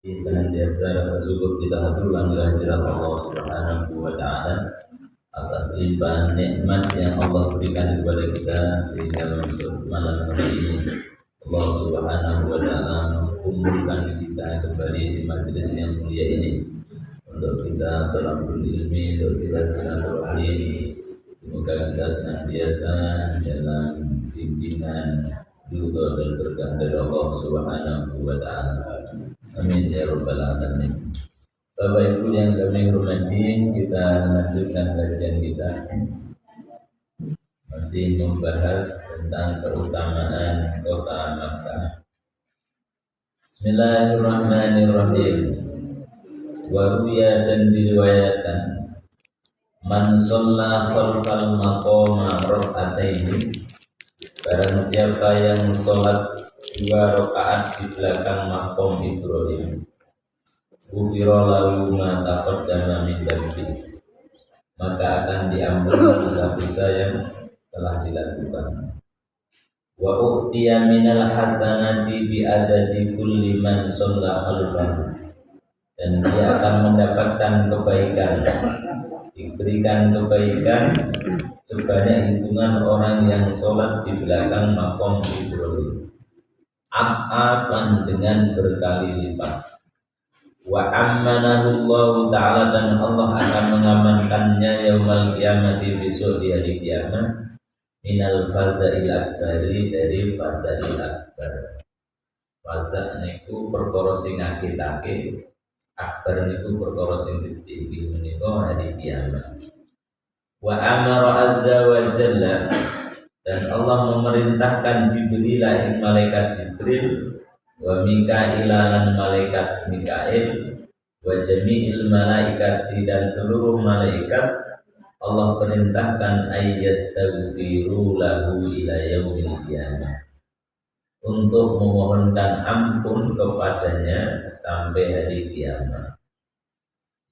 Senantiasa rasa syukur kita haturkan kehadirat Allah Subhanahu wa taala atas limpahan nikmat yang Allah berikan kepada kita sehingga masuk malam hari ini Allah Subhanahu wa taala mengumpulkan kita kembali di majelis yang mulia ini untuk kita tadabbur ilmi, untuk kita silaturahmi. Semoga kita senantiasa dalam pimpinan juga dan berkah dari Allah Subhanahu wa taala. Amin ya rabbal alamin. Bapak Ibu yang kami hormati, kita lanjutkan kajian kita masih membahas tentang keutamaan kota Makkah. Bismillahirrahmanirrahim. Wa ruya dan diriwayatkan man shalla khalfal maqama rak'ataini, barang siapa yang sholat 2 rakaat di belakang maqam Ibrahim, ghufira lahu ma taqaddama min dzambi, maka akan diampuni dosa-dosa yang telah dilakukan. Wa u'tiya minal hasanati bi adadi kulli man shalla khalfahu, dan dia akan mendapatkan kebaikan, diberikan kebaikan sebanyak hitungan orang yang sholat di belakang maqam Ibrahim, ab'afan dengan berkali lipat. Wa ammanahullahu ta'ala, dan Allah akan mengamankannya yaumal qiyamati, besok di hari kiamat, minal fazail akbari, dari fazail akbar. Faza niku perkara sing akeh-akeh, akbar niku perkara sing gedhe menika hari kiamat. Wa amara azza wa jalla, dan Allah memerintahkan Jibril, ing malaikat Jibril, wa Mikail lan malaikat Mikail, wa jami'il malaikati, dan seluruh malaikat Allah perintahkan ayyastaghfiru lahu ila yaumil qiyamah, untuk memohonkan ampun kepadanya sampai hari kiamat.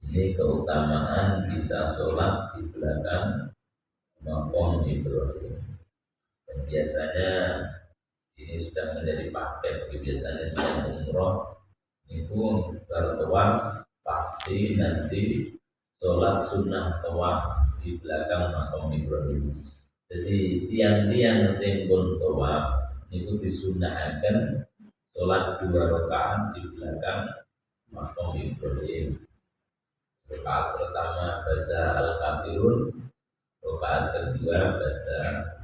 Ini keutamaan bisa sholat di belakang maqam Ibrahim. Dan biasanya ini sudah menjadi paket. Biasanya yang umroh itu baru tawaf pasti nanti sholat sunnah tawaf di belakang maqam Ibrahim. Jadi tiang-tiang sing pun tawaf itu disunahkan sholat 2 rakaat di belakang maqam Ibrahim. Rakaat pertama baca Al-Kafirun, rakaat kedua baca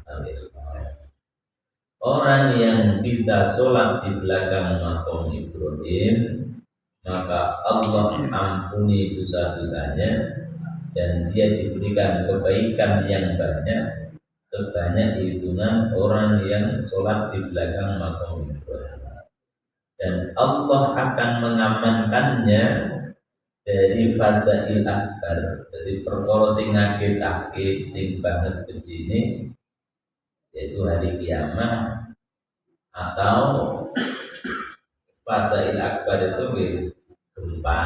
Al-Ikhlas. Orang yang bisa sholat di belakang maqam Ibrahim, maka Allah ampuni dosa-dosanya, dan dia diberikan kebaikan yang banyak sebanyak hitungan orang yang sholat di belakang maqam Ibrahim. Dan Allah akan mengamankannya dari fazail akbar, dari perkara sing akeh-akeh sing banget begini, yaitu hari kiamat, atau fazail akbar itu gempa.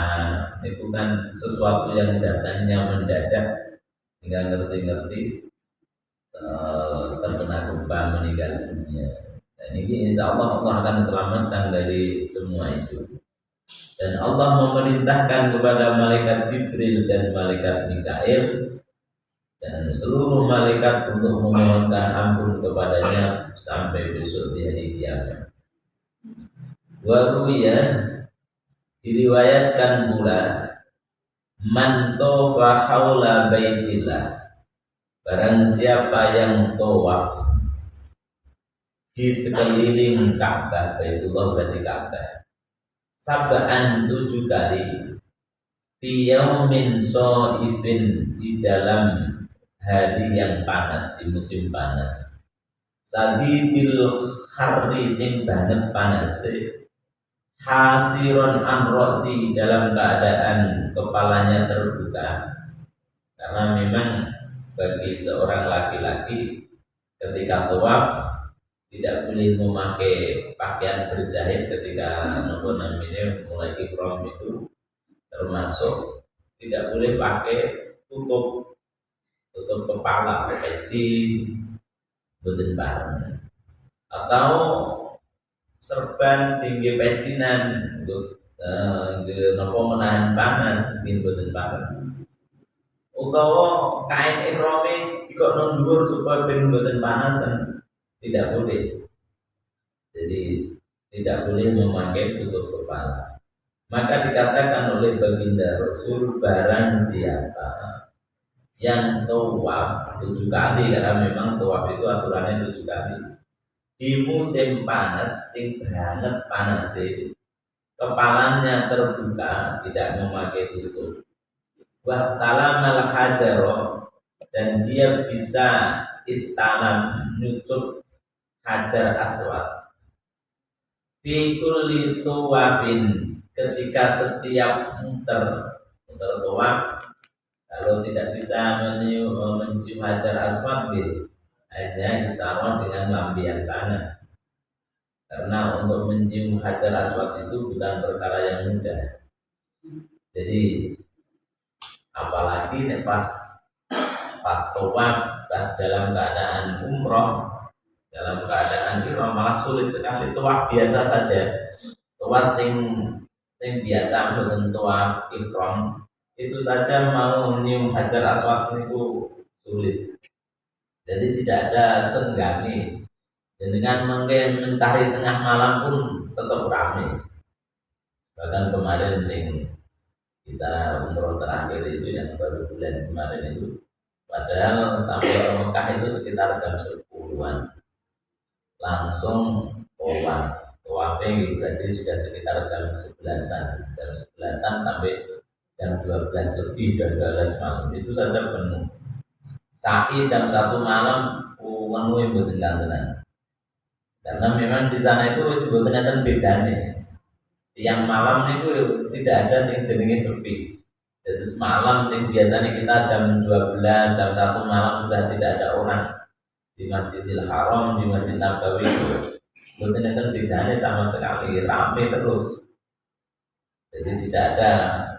Itu kan sesuatu yang datangnya mendadak, tinggal ngerti-ngerti terkena gempa meninggal dunia. Dan ini insya Allah akan selamatkan dari semua itu. Dan Allah memerintahkan kepada malaikat Jibril dan malaikat Mikail dan seluruh malaikat untuk memohonkan ampun kepadanya sampai besok di hari kiamat. Wa ruwiya, diriwayatkan pula, man tofa haula baitillah, barang siapa yang tawaf di sekeliling Ka'bah, Baitullah berarti Ka'bah, sab'an 7 kali, fi yaumin shaifin, di dalam hari yang panas, di musim panas, sadidil harri, sing banget panas, hasiron amrosi, dalam keadaan kepalanya terbuka. Karena memang bagi seorang laki-laki ketika tawaf tidak boleh memakai pakaian berjahit ketika namanya mulai ihram, itu termasuk tidak boleh pakai tutup kepala, peci, boten bareng, atau serban tinggi pecinan, napa menahan panas mungkin boten pareng. Utawa kain ihrame dikokno dhuwur supaya ben boten panasan, tidak boleh. Jadi tidak boleh memakai tutup kepala. Maka dikatakan oleh baginda Rasul, barang siapa yang tawaf 7 kali, karena memang tawaf itu aturannya 7 kali di musim panas sing banget panas, kepalanya terbuka tidak memakai tutup, wastalamal hajaro, dan dia bisa istalam nyucuk hajar aswad fi kulli tuwafin, ketika setiap muter tawaf. Kalau tidak bisa mencium hajar aswad, hanya isyarat dengan lambian tangan, karena untuk mencium hajar aswad itu bukan perkara yang mudah. Jadi apalagi pas tawaf, pas dalam keadaan umroh, dalam keadaan ihram malah sulit sekali. Tawaf biasa saja, tawaf sing biasa bukan tawaf ihram, itu saja mau nyium hajar aswad itu sulit. Jadi tidak ada senggani. Dan dengan mencari tengah malam pun tetap ramai. Bahkan kemarin kita umroh terakhir itu yang baru bulan kemarin itu, padahal sampai Mekah itu sekitar jam 10-an langsung tawafnya berarti sudah sekitar jam 11-an sampai jam 12 lebih, dan 12 malam itu saja penuh. Sa'i jam 1 malam penuh mboten kantenan. Karena memang di sana itu sebetulnya kan bedanya. Siang malam itu tidak ada sing jenenge sepi. Jadi malam sing biasanya kita jam 12, jam 1 malam sudah tidak ada orang di Masjidil Haram, di Masjid Nabawi itu. Sebetulnya kan bedanya sama sekali, ramai terus. Jadi tidak ada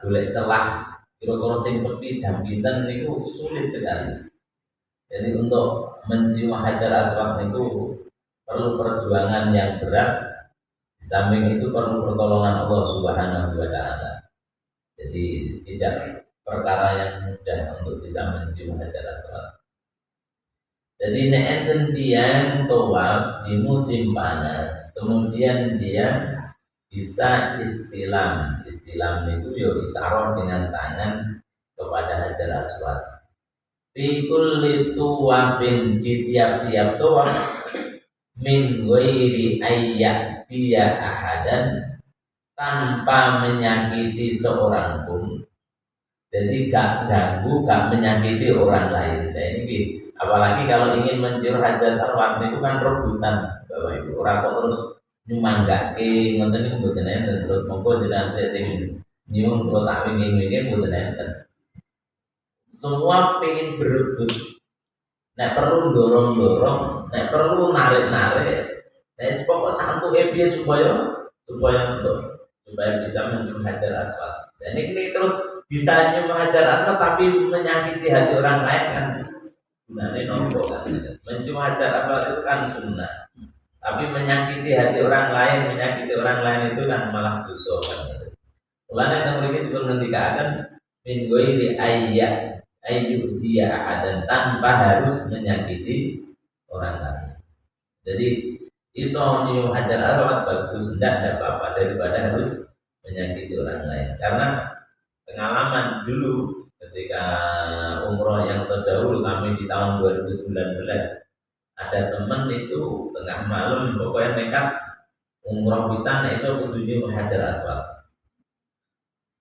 boleh celah. Kira-kira sing sepi jam pinten itu sulit sekali. Jadi untuk mencium hajar aswad itu perlu perjuangan yang berat. Di samping itu perlu pertolongan Allah Subhanahu wa Ta'ala. Jadi tidak perkara yang mudah untuk bisa mencium hajar aswad. Jadi enten tiang tawaf di musim panas, kemudian dia bisa istilam. Istilam itu ya isyarat dengan tangan kepada hajar aswad. Fi kulli tuwafin, di tiap-tiap tawaf, min ghairi ayya dia ahadan, tanpa menyakiti seorang pun. Jadi gak ganggu, gak menyakiti orang lain. Nah ini apalagi kalau ingin mencium hajar aswad itu kan rebutan Bapak Ibu. Orang kok terus nyumanggake ngoten niku mboten enten, terus monggo jenengan sing nyuwun kula tak wingi-wingi mboten enten. Semua pengen berebut. Nek perlu dorong-dorong, nek perlu narik-narik. Nek pokok santuke piye supaya bisa mencium hajar aswad. Dan ini terus bisa nyium hajar aswad tapi menyakiti hati orang lain kan. Gunane nopo kan? Mencium hajar aswad itu kan sunnah. Tapi menyakiti hati orang lain itu kan malah dosa kan. Mulane teng mriki dipun ngendikaken min ghairi ayyu dia dan tanpa harus menyakiti orang lain. Jadi iso nyium hajar aswad bagus, tidak apa-apa daripada harus menyakiti orang lain. Karena pengalaman dulu ketika umroh yang terdahulu kami di tahun 2019, ada teman itu tengah malam pokoknya nekat umroh bisa nek iso kudu nyium hajar aswad.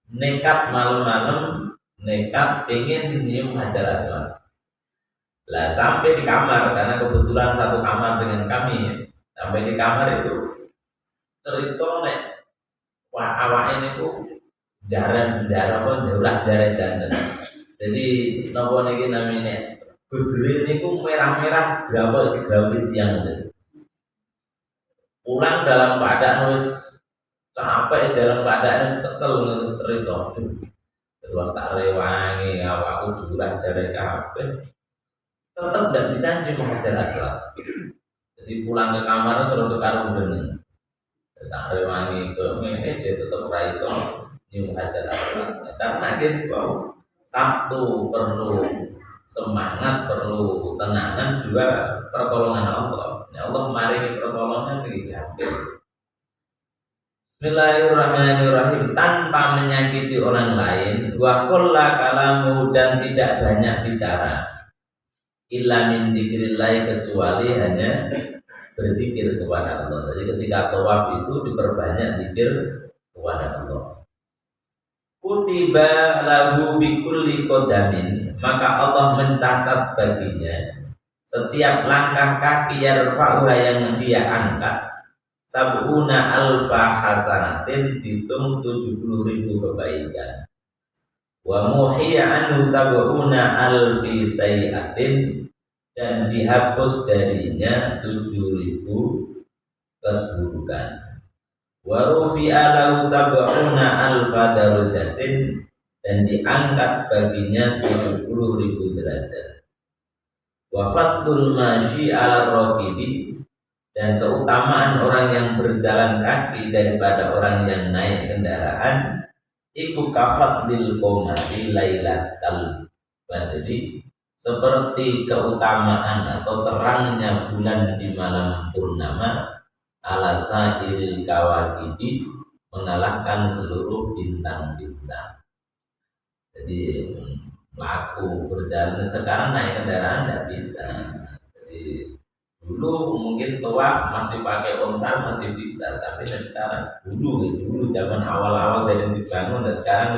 Nekat malam-malam, nekat pengen nyium hajar aswad. Lah sampai di kamar, karena kebetulan satu kamar dengan kami, sampai di kamar itu cerita nek wah awake niku jaran janten. Jadi napa niki namine gegere niku merah-merah grabol digrawit tiyang itu. Pulang dalam keadaan wis capek, dalam keadaan wis kesel terus cerita. Terus tak rewangi awakku jurah jare kabeh. Tetap tidak bisa nyium hajar aswad. Jadi pulang ke kamar suruh karo bener. tak rewangi ke ngene tetep ra iso nyuwun hajar aswad. Karena gitu satu perlu semangat, perlu tenangan, dua pertolongan Allah. Ya Allah maringi pertolongan bagi kafir. Bismillahirrahmanirrahim. Tanpa menyakiti orang lain, wa qalla kalamu, dan tidak banyak bicara. Illa min dzikrillah, kecuali hanya berzikir kepada Allah. Jadi ketika tawaf itu diperbanyak zikir kepada Allah. Kutiba lahu bikulli qadamin, maka Allah mencatat baginya setiap langkah kaki yarfa'uha yang dia angkat, sab'una alfa hasanatin, dihitung 70.000 kebaikan. Wa muhiya anhu sab'una alfi sayiatin, dan dihapus darinya 7.000 keburukan. Wa rufi'a lahu sab'una alfa darajatin, dan diangkat baginya 70.000 derajat. Wa fadlul masyi ala raqibi, dan keutamaan orang yang berjalan kaki daripada orang yang naik kendaraan, iku kafadlil qamari lailatal badri, seperti keutamaan atau terangnya bulan di malam purnama, ala sa'iril kawakibi, mengalahkan seluruh bintang-bintang. Jadi laku berjalan, sekarang naik kendaraan tidak bisa. Jadi dulu mungkin tua masih pakai ontar masih bisa, tapi sekarang dulu zaman awal-awal dari dibangun, dan sekarang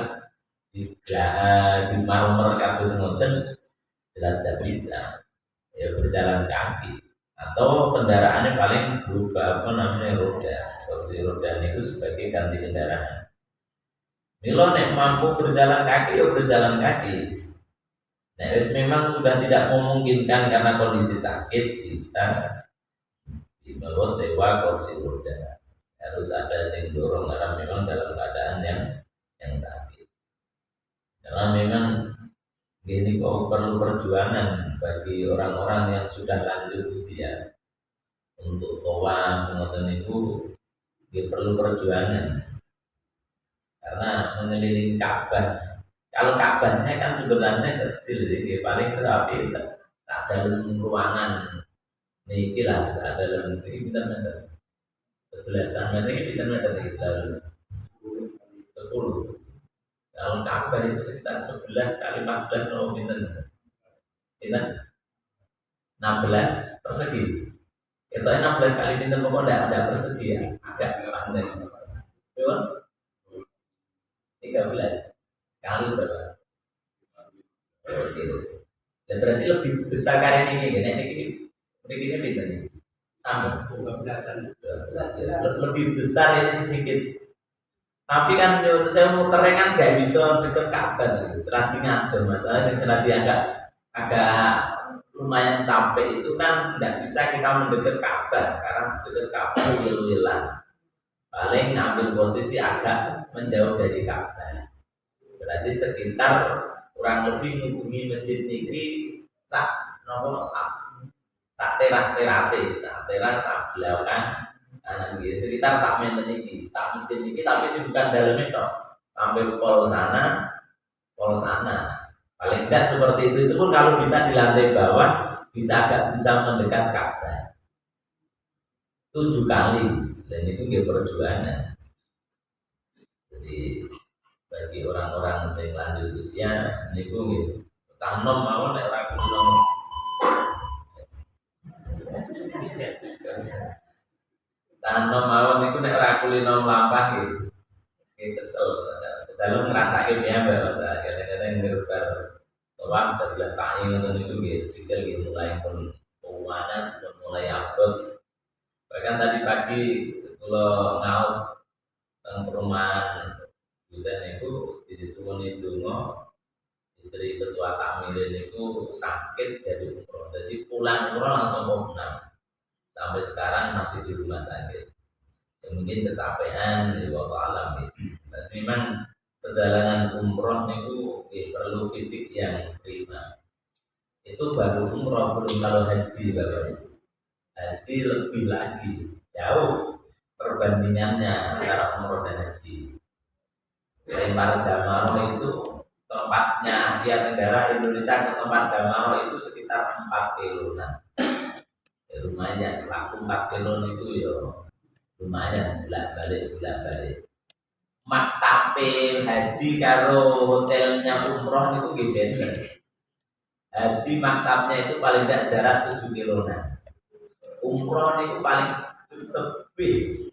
di marmer kados ngoten jelas tidak bisa. Ya berjalan kaki atau kendaraannya paling berubah roda. Kursi roda itu sebagai ganti kendaraan. Milo nek mampu berjalan kaki, ya berjalan kaki. Nah, memang sudah tidak memungkinkan karena kondisi sakit, bisa dibawa sewa kursi roda. Harus ada yang dorong karena memang dalam keadaan yang sakit. Karena memang ini kok perlu perjuangan bagi orang-orang yang sudah lanjut usia untuk tawaf ngoten itu, dia perlu perjuangan. Karena mengelilingi Ka'bah, kalau Ka'bahnya kan sebenarnya kecil, jadi paling terapi tak dalam ruangan niki lah, tak dalam negeri kita meter 11 meter ini kita meter di dalam 10. Kalau Ka'bah itu sekitar 11 kali 14 meter, kita 16 persegi. Itu 16 kali meter, pokoknya tidak persegi ya, agak pandai. 13 kali berapa? Oh, gitu. Dan berarti lebih besar kali ini, ini beda nih. Sama. 12. Lebih besar ini sedikit. Tapi kan saya muternya kan nggak bisa deket Ka'bah, serati ngatur masalah yang serati agak lumayan capek itu kan nggak bisa kita mendekat Ka'bah, karena dekat Ka'bah wil-wilan. Paling ngambil posisi agak menjauh dari Ka'bah. Berarti sekitar kurang lebih menghubungi masjid ini sak teras sak belakang, sekitar sak meter ini, sak masjid ini, tapi sih bukan dalamnya toh, sampai pol sana. Paling tidak seperti itu pun kalau bisa di lantai bawah agak bisa mendekat Ka'bah 7 kali, dan itu dia perjuangan. Jadi bagi orang-orang yang lanjut usia niku gitu tanom mawon nek ora kulo tanom mawon niku nek ora kulino mlampah gitu kesel dalam ngrasake piye bahasa kadang-kadang ngerbar tawang 11 sa'i ngoten niku nggih sikil gitu mulai pun panas mulai abot. Bahkan tadi pagi kula ngaos teng perumahan Busen itu disuwuni donga istri ketua takmir itu sakit jadi umroh. Jadi pulang umroh langsung pulang. Sampai sekarang masih di rumah sakit. Ya, mungkin kecapean di waktu alam itu. Dan memang perjalanan umroh itu perlu fisik yang prima. Itu baru umroh, belum kalau haji Bapak Ibu. Haji lebih lagi jauh perbandingannya antara umroh dan haji. Lempar Jamaroh itu tempatnya Asia Tenggara Indonesia ke tempat Jamaroh itu sekitar 4 kilo. Nah, ya lumayan, laku 4 kilo itu ya lumayan, bolak-balik. Maktabe haji karo hotelnya umroh itu beda. Haji maktabnya itu paling tidak jarak 7 kilo. Nah, umroh itu paling tebih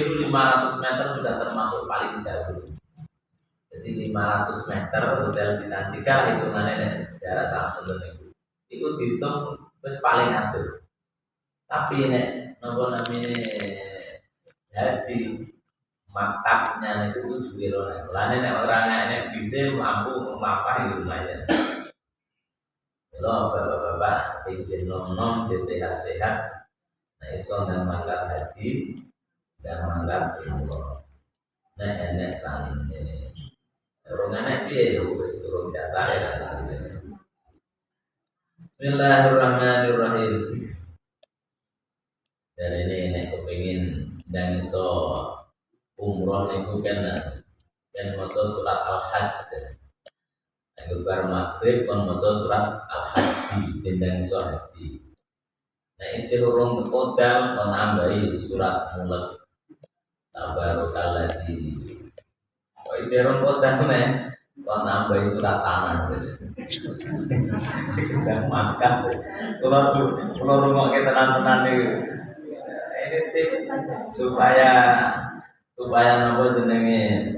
itu 500 meter sudah termasuk paling jauh. Jadi 500 meter hotel bintang 3 hitungannya sejarah sangat penting. Itu dihitung terus paling atur. Tapi nek nopo namanya haji maktabnya itu 7 kilo. Lane nek orang nek bisa mampu melampah itu lumayan. Kalau bapak-bapak sing nom sehat-sehat, nah iso nang mangkat haji dan mangkat umroh. Nah enek sanine. Orang enek piye yo wis turun jatah ya. Bismillahirrahmanirrahim. Dan ini nek kepengin ndang iso umroh niku kan maca surat Al-Hajj. Anggur bar maghrib kon maca surat Al-Hajj ndang iso haji. Nek urung kodam kon nambahi surat Mulk. Tabarakalladzi. Kok urung kodam men kon nambahi surat Tanah. Tidak makan sih. Kalau rungokke tenan-tenan ini tip supaya apa jenenge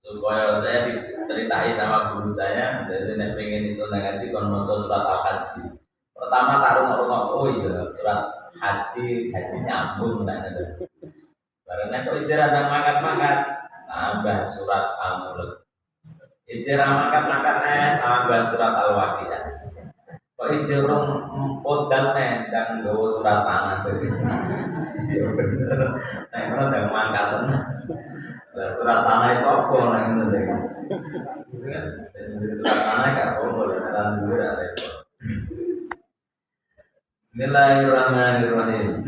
supaya saya diceritai sama guru saya. Jadi nek pengen iso ngaji kon maca surat Al-Hajj. Pertama tak rungok oh iya surat haji nyambung nek ngono. Bareng nek kok ijrah nang mangkat tambah surat Al-Mulk. Ijrah mangkat tambah surat Al-Waqiah. Kok ijrah podal nek dan nggawa surat Tanah. Ya bener. Nek ngono ndang mangkat tenan. Lah surat Tanah sapa nek ngono lho. Surat Tanah gak boleh tenan dhuwur arep. Bismillahirrahmanirrahim.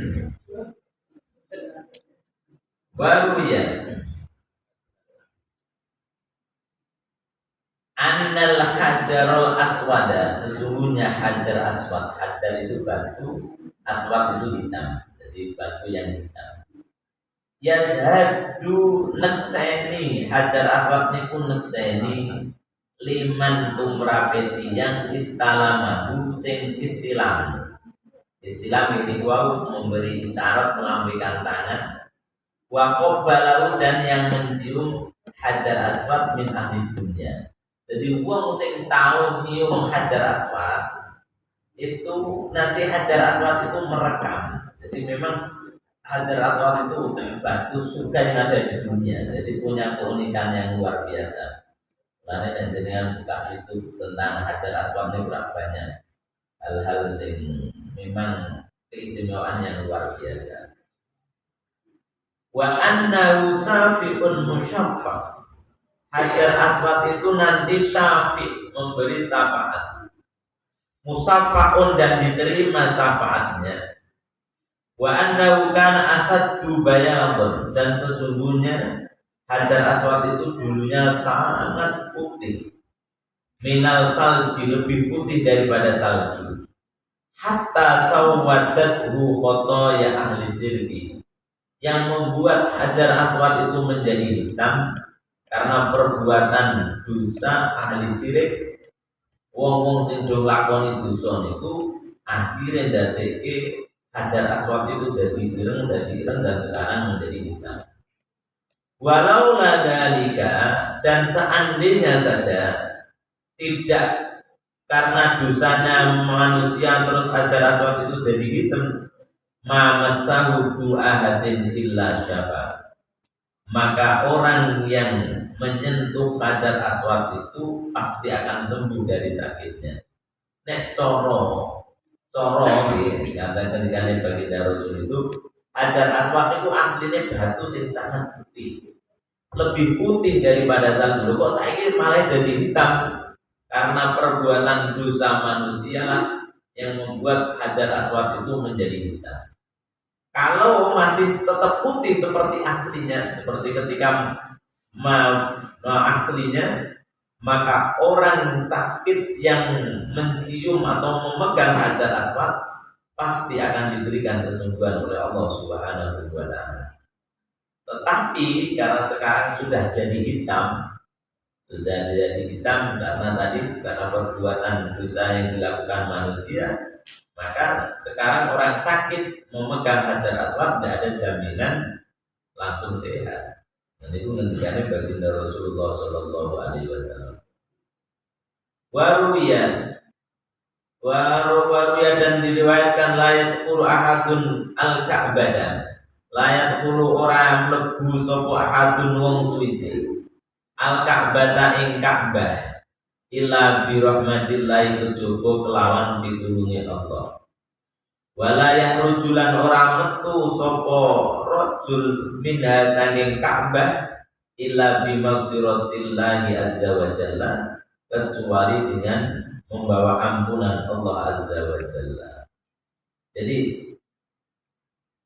Baru ya Annal hajarul aswada, sesungguhnya hajar aswad. Hajar itu batu, aswad itu hitam. Jadi batu yang hitam. Yazhadu nekseni, hajar aswad niku nekseni liman tumrapeti yang istalamahu sing istilam. Istilam ini wau memberi isyarat melambaikan tangan. Wa qabbalahu dan yang mencium hajar aswad min ahli dunya. Jadi wong sing tahu nyium hajar aswad itu nanti hajar aswad itu merekam. Jadi memang hajar aswad itu batu surga yang ada di dunia. Jadi punya keunikan yang luar biasa. Lain dan jenengan buka itu tentang hajar aswad ini berapa banyak hal-hal sing memang keistimewaan yang luar biasa. Wa annahu safi'un musyaffa. Hajar aswad itu nanti syafi' memberi syafaat. Musaffa'un dan diterima syafaatnya. Wa annahu kana asaddu bayadun dan sesungguhnya hajar aswad itu dulunya sangat putih. Minal salji lebih putih daripada salju. Hatta sawwadathu khotoya ahli sirki. Yang membuat hajar aswad itu menjadi hitam karena perbuatan dosa ahli syirik. Wong-wong sing do lakoni dosa niku akhire ndadekke hajar aswad itu dadi ireng dan sekarang menjadi hitam. Walau ladalika dan seandainya saja tidak karena dosanya manusia terus hajar aswad itu jadi hitam, ma masahu ahadin illa syafa. Maka orang yang menyentuh hajar aswad itu pasti akan sembuh dari sakitnya. Nek coro kata ketika baginda Rasul itu hajar aswad itu aslinya batu sing sangat putih, lebih putih daripada salju. Kok saiki malah jadi hitam karena perbuatan dosa manusia yang membuat hajar aswad itu menjadi hitam. Kalau masih tetap putih seperti aslinya, seperti ketika aslinya, maka orang sakit yang mencium atau memegang hajar aswad pasti akan diberikan kesembuhan oleh Allah Subhanahu wa taala. Tetapi karena sekarang sudah jadi hitam, karena tadi karena perbuatan dosa yang dilakukan manusia, maka sekarang orang sakit memegang hajar aswad tidak ada jaminan langsung sehat. Dan itu ngendikannya baginda Rasulullah Shallallahu Alaihi Wasallam. Waruya dan diriwayatkan layak kuru ahadun al Ka'badan, layak kuru orang lebu sopo ahadun wong suci al Ka'bata ing Ka'bah illa bi rahmatillahi kejaba kelawan pitulunge Allah. Walayah rujulan orang metu sopo rojul minha sanging Ka'bah illa bi maghfiratillahi azza wa jalla, kecuali dengan membawa ampunan Allah azza wa jalla. Jadi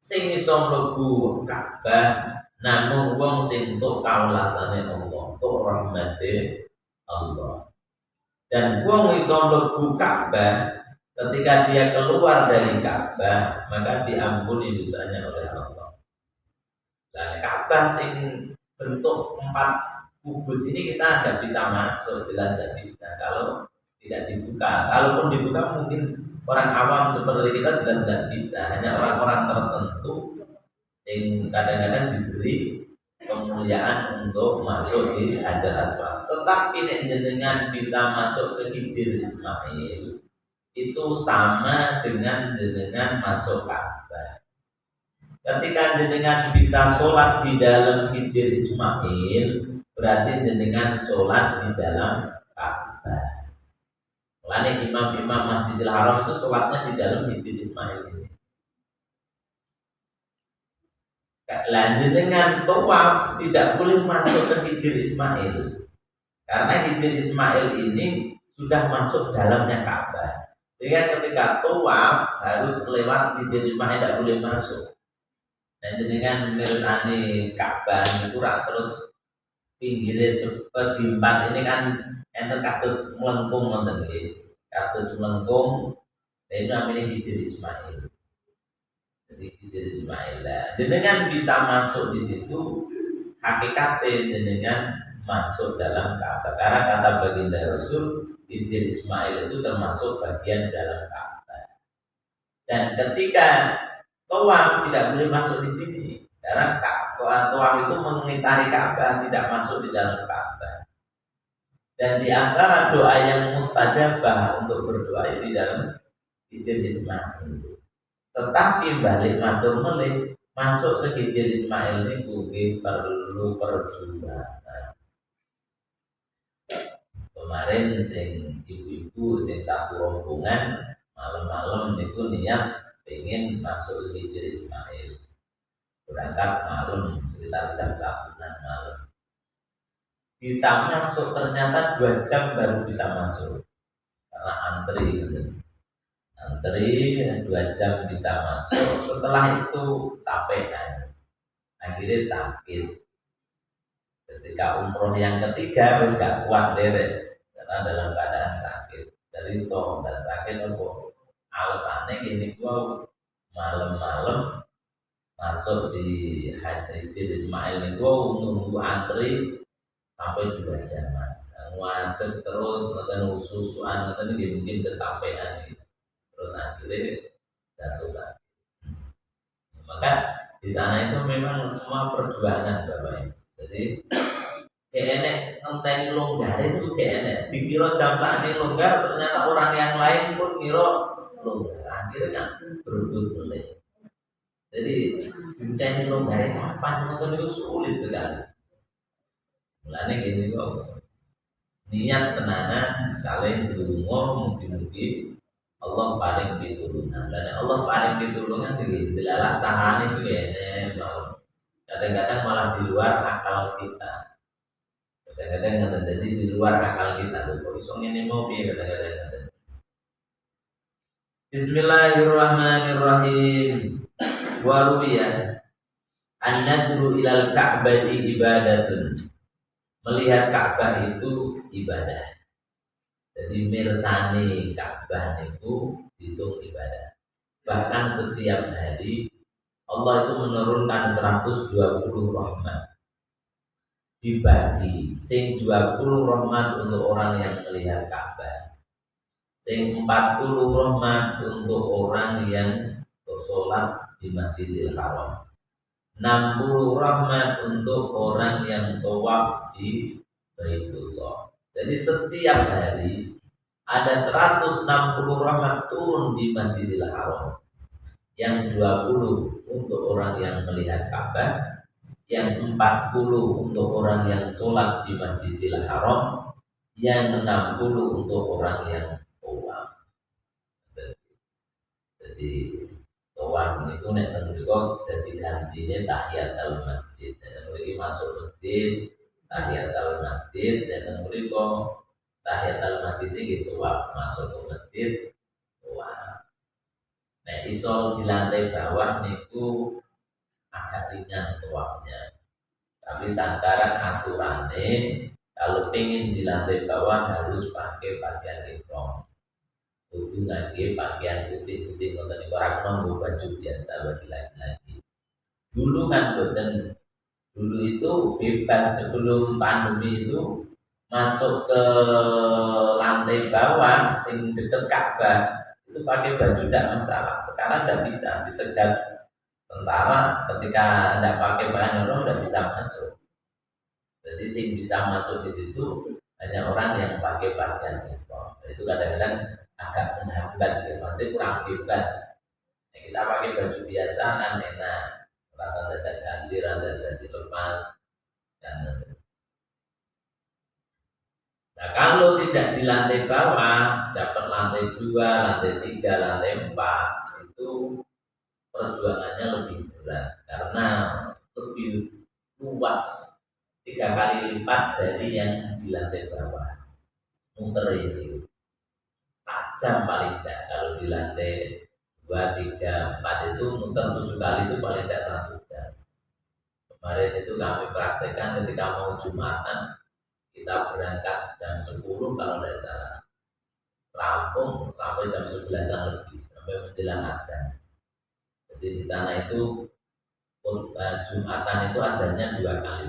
sing iso mlebu Ka'bah namung wong sing entuk kawulasane Allah, entuk rahmate Allah. Dan wong iso mlebu Ka'bah ketika dia keluar dari Ka'bah maka diampuni dosanya oleh Allah. Nah, Ka'bah sing bentuk 4 kubus ini kita tidak bisa masuk, jelas tidak bisa kalau tidak dibuka. Kalaupun dibuka mungkin orang awam seperti kita jelas tidak bisa. Hanya orang-orang tertentu yang kadang-kadang diberi kemuliaan untuk masuk di Hajar Aswad. Tetapi jenengan bisa masuk ke Hijr Ismail itu sama dengan jenengan masuk Ka'bah. Ketika jenengan bisa sholat di dalam Hijr Ismail, berarti jenengan sholat di dalam Ka'bah. Lain imam-imam Masjidil Haram itu sholatnya di dalam Hijr Ismail ini. Lanjut dengan tawaf tidak boleh masuk ke Hijr Ismail, karena Hijr Ismail ini sudah masuk dalamnya Ka'bah. Sehingga ketika tawaf harus lewat Hijr Ismail, tidak boleh masuk. Dan dengan mirsani Ka'bah itu terus pinggirnya seperti 4 ini kan enten kados melengkung wonten nggih. Kados melengkung itu namanya Hijr Ismail. Jadi Hijr Ismail lah. Jenengan bisa masuk di situ, hakikatnya jenengan masuk dalam Ka'bah. Karena kata baginda Rasul, Hijr Ismail itu termasuk bagian dalam Ka'bah. Dan ketika tawaf tidak boleh masuk di sini, karena tawaf itu mengitari Ka'bah, tidak masuk di dalam Ka'bah. Dan di antara doa yang mustajabah untuk berdoa di dalam Hijr Ismail. Tetapi balik matur melih masuk ke Hijr Ismail ini mungkin perlu perjuangan. Kemarin sing ibu-ibu sing satu rombongan malam-malam itu niat ingin masuk ke Hijr Ismail. Berangkat malam sekitar jam 1 malam. Bisa masuk ternyata 2 jam baru bisa masuk karena antri 2 jam bisa masuk. Setelah itu capek kan, akhirnya sakit. Ketika umroh yang ketiga harus gak kuat deret karena dalam keadaan sakit. Jadi toh udah sakit kok alasannya gini, gua malam-malam masuk di Hijr Ismail itu nunggu antri sampai 2 jam, ngadeg terus nonton susuan nonton ini mungkin kecapean gitu. Terus akhirnya jatuh sakit. Maka di sana itu memang semua perjuangan Bapak Ibu. Jadi kayak ngenteni longgar itu kayak dikira jam saat ini longgar, ternyata orang yang lain pun kira longgar. Akhirnya berebut mulai. Jadi ngenteni longgar kapan nonton itu sulit sekali. Mulanya gini kok, niat tenanan saling berumur mungkin Allah paling pitulungan. Dan Allah paling pitulungan itu dilalah carane itu ya, kadang-kadang malah di luar akal kita. Kadang-kadang jadi di luar akal kita tuh. Kok iso ngene mau piye kadang-kadang. Bismillahirrahmanirrahim. Waruya an-nadru ilal ka'bati ibadatun. Melihat Ka'bah itu ibadah. Jadi mirsani Ka'bah itu hitung ibadah. Bahkan setiap hari Allah itu menurunkan 120 rahmat. Dibagi sing 20 rahmat untuk orang yang melihat Ka'bah. Sing 40 rahmat untuk orang yang sholat di Masjidil Haram. 60 rahmat untuk orang yang tawaf di Baitullah. Jadi setiap hari ada 160 rahmat turun di Masjidil Haram. Yang 20 untuk orang yang melihat Ka'bah, yang 40 untuk orang yang sholat di Masjidil Haram, yang 60 untuk orang yang tawaf. Jadi tawaf itu nek teng mriku dadi gantine tahiyatul masjid. Nek mriki masuk masjid, tahiyatul masjid, dan teng mriku tahiyatul masjid iki tawaf, masuk ke masjid tawaf. Nek iso di lantai bawah niku agak ringan tawafnya. Tapi sekarang aturannya kalau pengen di lantai bawah harus pakai pakaian ihram. Kudu ngangge pakaian putih-putih ngoten niku ora nganggo baju biasa bagi laki-laki. Dulu kan boten, dulu itu bebas sebelum pandemi itu masuk ke lantai bawah sing deket Ka'bah itu pakai baju tidak masalah. Sekarang tidak bisa, dicegat tentara ketika tidak pakai pakaian ihram tidak bisa masuk. Jadi sing bisa masuk di situ hanya orang yang pakai pakaian ihram. Itu kadang-kadang agak menghambat gitu, nanti kurang bebas. Nah, kita pakai baju biasa kan enak, rasa dadak ganti, rasa dilepas. Nah kalau tidak di lantai bawah, dapat lantai 2, lantai 3, lantai 4, itu perjuangannya lebih berat karena lebih luas 3 kali lipat dari yang di lantai bawah. Muter itu jam paling tidak, kalau di lantai 2, 3, 4 itu muter 7 kali itu paling tidak 1 jam. Kemarin itu kami praktekkan ketika mau Jumatan, kita berangkat jam 10 kalau tidak salah, rampung sampai jam 11-an lebih, sampai menjelang adzan. Jadi di sana itu Jumatan itu adanya 2 kali.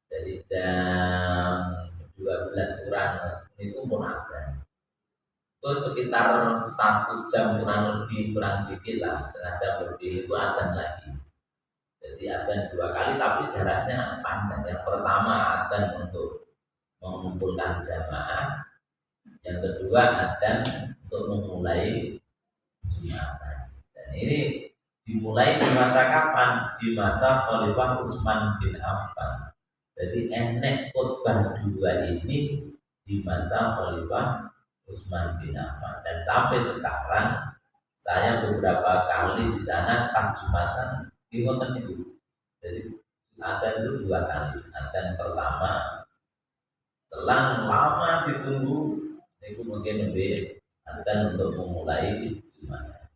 Jadi jam 12 kurang itu pun adzan. Terus sekitar 1 jam kurang lebih, kurang dikit lah, setengah jam lebih itu adzan lagi. Jadi adzan 2 kali tapi jaraknya panjang. Yang pertama adzan untuk mengumpulkan jamaah, yang kedua adzan untuk memulai Jumatan. Dan ini dimulai di masa kapan? Di masa Khalifah Utsman bin Affan. Jadi enek khutbah 2 ini di masa Khalifah Utsman bin Affan, dan sampai sekarang saya beberapa kali di sana pas Jumatan di hotel itu. Jadi adzan itu 2 kali. Adzan pertama selang lama ditunggu, itu mungkin lebih adzan untuk memulai Jumatan.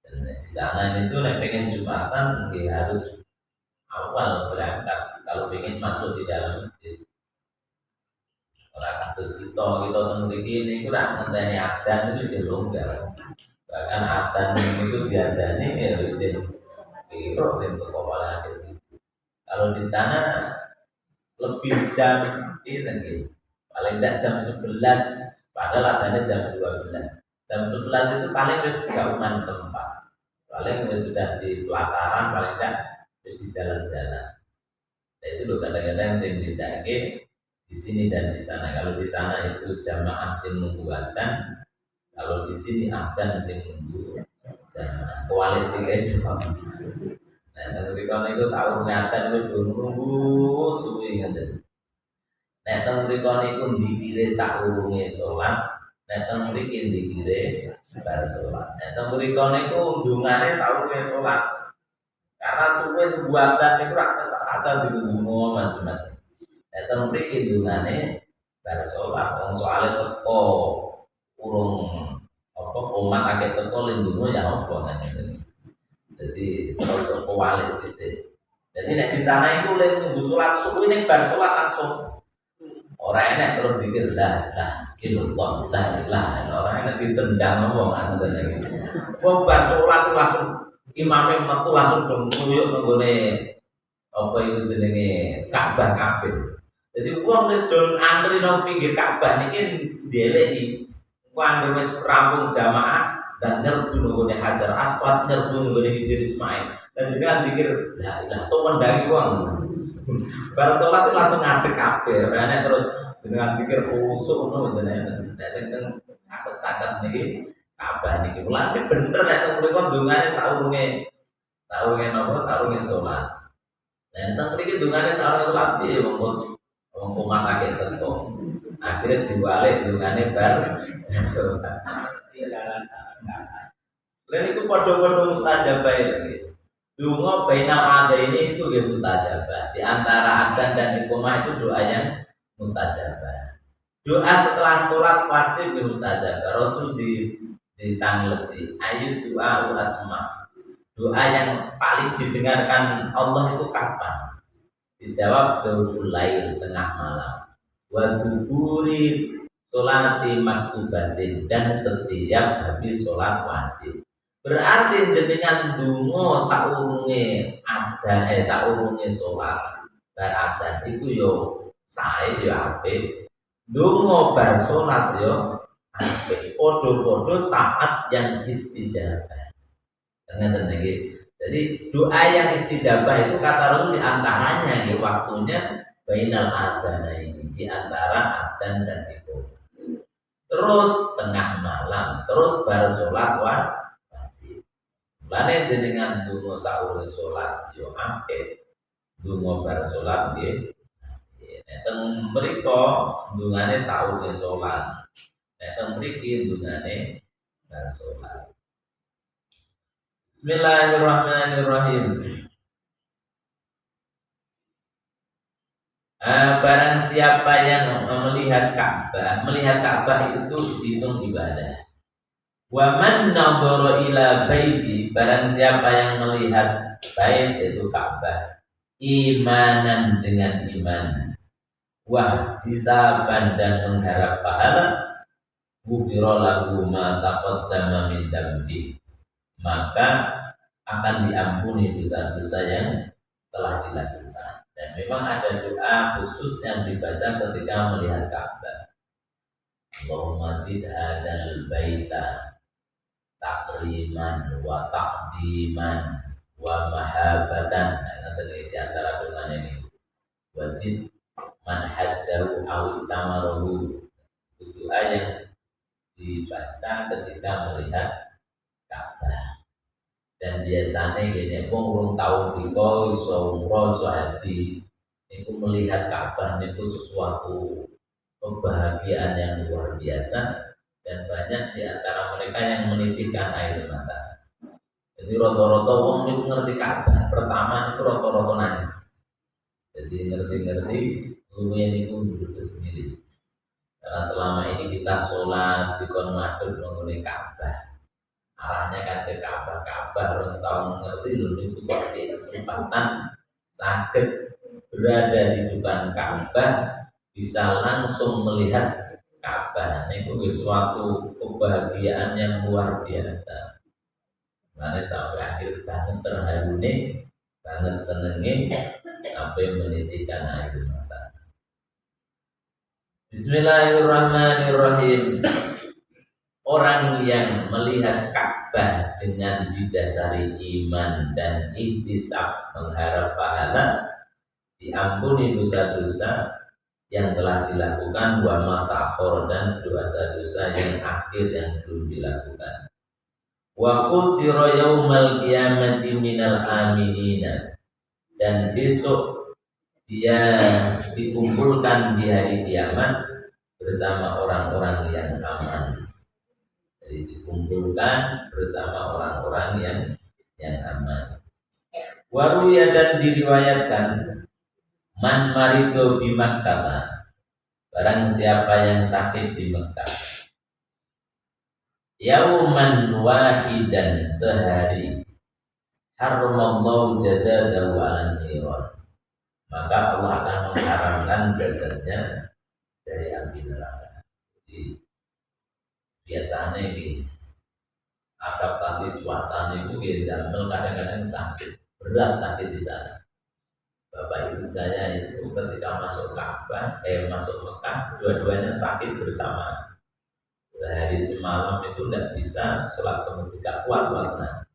Dan di sana itu nek pengen Jumatan harus awal berangkat kalau pengen masuk di dalam masjid. Orang kados kita teng mriki niku ra ngenteni adzan itu jek longgar. Bahkan adzan itu diadani ya jek piro sing kepala di situ. Kalau di sana lebih jam ini paling tidak jam 11, padahal adzannya jam 12. Jam 11 itu paling wis gak uman tempat. Paling wis sudah di pelataran, paling tidak wis di jalan-jalan. Nah itu loh kadang-kadang sing didake di sini dan di sana. Kalau di sana itu jamaah sing nunggu adzan, kalau di sini adzan sing nunggu jamaah. Koalisi kayak itu. Nah, nanti kalau itu sahur ngadzan itu nunggu suwi ngeten. Nek teng mriku niku dikire sakurunge salat, nek teng mriki dikire bar salat. Nek teng mriku niku ndungane sakurunge salat. Karena suwe buatan niku ra kata ditunggu macam-macam. Datang mriki dungane bar salat, wong soalé teko urung apa umat akeh teko lindungo ya apa ngene. Jadi serojo kewalik sithik. Jadi nek di sana itu lek nunggu salat subuh ning bar salat langsung. Ora enek terus dikir lah illallah la ilaha illallah. Ora enek ditendang wong ngoten iki. Wong bar salat langsung imame metu langsung ngluyuk nggone apa itu jenenge Ka'bah kabeh. Jadi wong wis don antri nang pinggir Ka'bah niki dieleki. Ku anggere wis rampung jamaah dan nyerbu nggone Hajar Aswad, nyerbu nggone Hijr Ismail. Dan juga pikir, lah tuh mendangi uang. Bar sholat itu langsung ngadeg kabeh, karena terus dengan pikir khusuk ngono jenenge. Nek sing teng caket-caket niki Ka'bah niki mulane bener nek teng mriku dungane saurunge napa saurunge sholat. Nek teng mriki dungane saurunge sholat piye wong kumat akeh teko. Akhirnya diwalik dungane bar sholat. Lain itu podo-podo mustajabah lagi. Dungo bainal ada ini itu ya mustajabah. Di antara adzan dan iqamah itu doa yang mustajabah. Doa setelah sholat wajib ya mustajabah. Rasul ditangleti ayu doa asma. Doa yang paling didengarkan Allah itu kapan? Dijawab jauhul lail, tengah malam. Wa duburi sholati maktubatin, dan setiap habis sholat wajib. Berarti jenengan dungo saurunge saurunge sholat bar adzan iku yo sae yo apik. Dungo bar sholat yo apik. Podo-podo saat yang istijabah. Ngeten iki. Jadi doa yang istijabah itu kata Rasul diantaranya ya waktunya bainal adzan ini, di antara adzan dan iqamah. Terus tengah malam, terus bar sholat wajib. Lane jenengan dungo saur sholat yo akeh, dungo bar sholat nggih. Nek teng mriku dungane saur sholat. Nek teng mriki dungane bar sholat. Bismillahirrahmanirrahim. Barang siapa yang melihat Ka'bah itu dihitung ibadah. Wa man nadhara ila baiti, barang siapa yang melihat bait itu Ka'bah imanan dengan iman, wa hisaban dan mengharap pahala, ghufira lahu ma taqaddama min dambi, maka akan diampuni dosa-dosa yang telah dilakukan. Dan memang ada doa khusus yang dibaca ketika melihat Ka'bah. Allahumma sid hadzal baita takriman wa taqdiman wa mahabatan. Nah, di antara doanya ini wasid man hajjahu aw tamarahu. Doa yang dibaca ketika melihat Ka'bah. Dan biasanya gini, wong tahun riko iso umroh iso haji, itu melihat Ka'bah itu sesuatu kebahagiaan yang luar biasa, dan banyak di antara mereka yang menitikkan air mata. Jadi roto-roto wong itu ngerti Ka'bah pertama itu roto-roto nangis. Jadi ngerti lumayan itu duduk sendiri. Karena selama ini kita sholat di konmadul mengenai Ka'bah, arahnya kan ke Ka'bah, orang tahu mengerti loh itu kok di kesempatan sakit berada di depan Ka'bah bisa langsung melihat Ka'bah. Itu suatu kebahagiaan yang luar biasa. Karena sampai akhir banget terharu nih, banget senengin sampai menitikkan air mata. Bismillahirrahmanirrahim. Orang yang melihat Ka'bah dengan didasari iman dan ihtisab mengharap pahala, diampuni dosa-dosa yang telah dilakukan, wa matakhor, dan dosa-dosa yang akhir yang belum dilakukan. Wa khusira yaumal qiyamati minal aminina, dan besok dia dikumpulkan di hari kiamat bersama orang-orang yang aman. Jadi dikumpulkan bersama orang-orang yang aman. Waruya, dan diriwayatkan man marido bi Makkah, barang siapa yang sakit di Mekah, yauman wahidan, sehari, haramallahu jazadahu 'alan niran. Maka Allah akan mengharamkan jasadnya dari api neraka. Jadi biasanya ini adaptasi cuaca itu kita kadang-kadang sakit, berat sakit di sana. Bapak ibu saya itu ketika masuk Ka'bah, masuk Mekah, dua-duanya sakit bersama. Sehari semalam itu tidak bisa sholat ke masjid, gak kuat banget.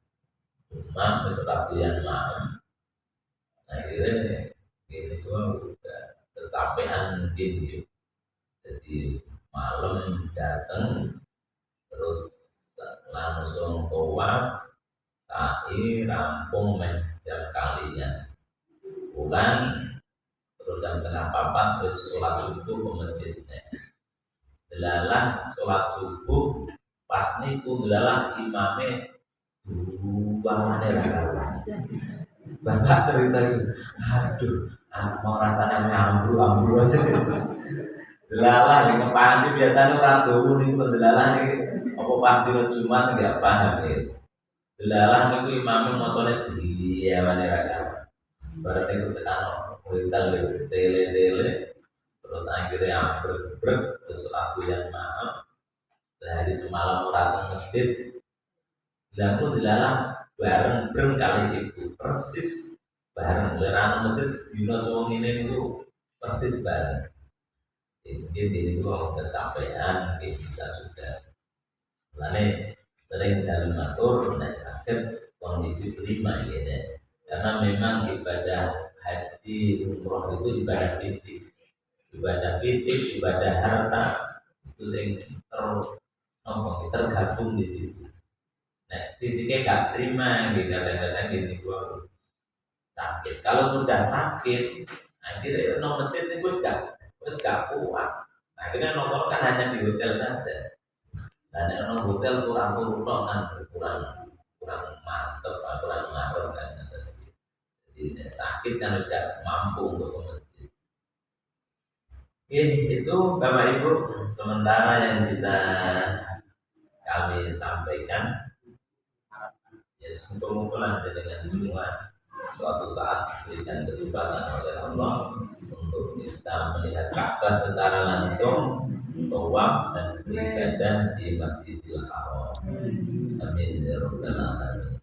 Cuma sholat yang malam, akhirnya ini gua udah kecapean gitu. Jadi malam datang, terus langsung tawaf, sa'i rampung jam kalian. Bulan terus jam tengah papat terus sholat subuh ke masjidnya. Delalah sholat subuh pas niku delalah imame dua mana bapak cerita itu, aduh, mau rasanya ngambru aja. Delalah nih ngepasi biasanya orang dulu nih delalah nih apa pasti Jumat nggak paham gitu. Delalah niku imame motornya dia mana raga. Berarti itu tekan kita wis tele terus akhirnya ambruk terus aku yang maaf sehari semalam orang ke masjid dan pun dilarang bareng kali itu persis bareng lerang masjid dino suwung ini itu persis bareng. Ini gua kecapean bisa sudah lalu sering dalam matur naik sakit kondisi prima gitu. Karena memang ibadah haji umroh itu ibadah fisik, ibadah harta itu yang tergabung di situ. Nah, fisiknya gak terima, kadang-kadang gini gua sakit. Kalau sudah sakit, akhirnya masjid itu gak kuat. Akhirnya nongkrong kan hanya di hotel saja. Dan hotel kurang mantep, kurang mantep kan. Sakit kan harus gak mampu untuk ke masjid. Itu Bapak Ibu sementara yang bisa kami sampaikan. Ya semoga dengan semua suatu saat diberikan kesempatan oleh Allah untuk bisa melihat Ka'bah secara langsung, tawaf dan beribadah di Masjidil Haram. Amin ya rabbal alamin.